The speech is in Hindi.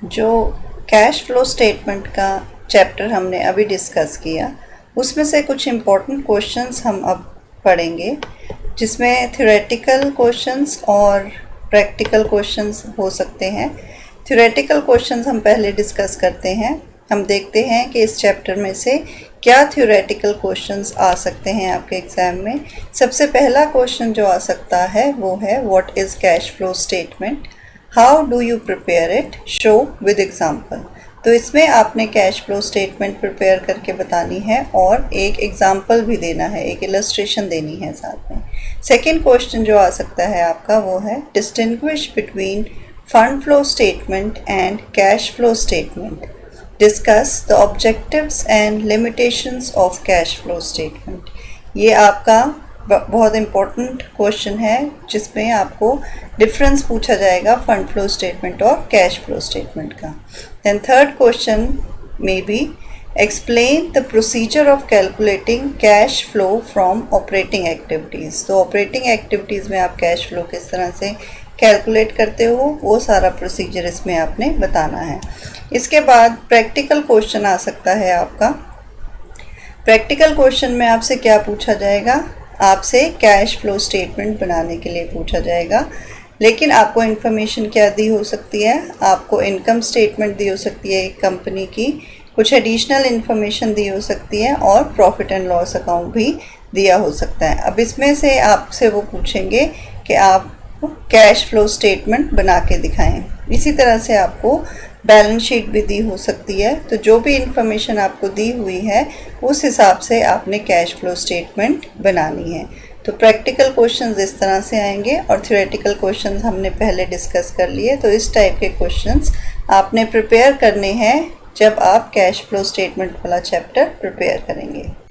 जो कैश फ्लो स्टेटमेंट का चैप्टर हमने अभी डिस्कस किया, उसमें से कुछ इम्पोर्टेंट क्वेश्चंस हम अब पढ़ेंगे, जिसमें थ्योरेटिकल क्वेश्चंस और प्रैक्टिकल क्वेश्चंस हो सकते हैं। थ्योरेटिकल क्वेश्चंस हम पहले डिस्कस करते हैं। हम देखते हैं कि इस चैप्टर में से क्या थ्योरेटिकल क्वेश्चंस आ सकते हैं आपके एग्ज़ाम में। सबसे पहला क्वेश्चन जो आ सकता है वो है what is cash flow statement, how do you prepare it, show with example. तो इसमें आपने कैश फ्लो स्टेटमेंट प्रिपेयर करके बतानी है और एक एग्जाम्पल भी देना है, एक इलस्ट्रेशन देनी है साथ में। सेकेंड क्वेश्चन जो आ सकता है आपका वो है distinguish between fund flow statement and cash flow statement, discuss the objectives and limitations of cash flow statement. ये आपका बहुत इम्पोर्टेंट क्वेश्चन है, जिसमें आपको डिफरेंस पूछा जाएगा फंड फ्लो स्टेटमेंट और कैश फ्लो स्टेटमेंट का। देन थर्ड क्वेश्चन में B explain the procedure of calculating cash flow from operating activities. तो ऑपरेटिंग एक्टिविटीज़ में आप कैश फ्लो किस तरह से कैलकुलेट करते हो, वो सारा प्रोसीजर इसमें आपने बताना है। इसके बाद प्रैक्टिकल क्वेश्चन आ सकता है आपका। प्रैक्टिकल क्वेश्चन में आपसे क्या पूछा जाएगा, आपसे कैश फ्लो स्टेटमेंट बनाने के लिए पूछा जाएगा, लेकिन आपको इन्फॉर्मेशन क्या दी हो सकती है, आपको इनकम स्टेटमेंट दी हो सकती है एक कंपनी की, कुछ एडिशनल इन्फॉर्मेशन दी हो सकती है और प्रॉफिट एंड लॉस अकाउंट भी दिया हो सकता है। अब इसमें से आपसे वो पूछेंगे कि आप कैश फ्लो स्टेटमेंट बना के दिखाएं। इसी तरह से आपको बैलेंस शीट भी दी हो सकती है। तो जो भी इंफॉर्मेशन आपको दी हुई है उस हिसाब से आपने कैश फ्लो स्टेटमेंट बनानी है। तो प्रैक्टिकल क्वेश्चंस इस तरह से आएंगे और थ्योरेटिकल क्वेश्चंस हमने पहले डिस्कस कर लिए। तो इस टाइप के क्वेश्चंस आपने प्रिपेयर करने हैं जब आप कैश फ्लो स्टेटमेंट वाला चैप्टर प्रिपेयर करेंगे।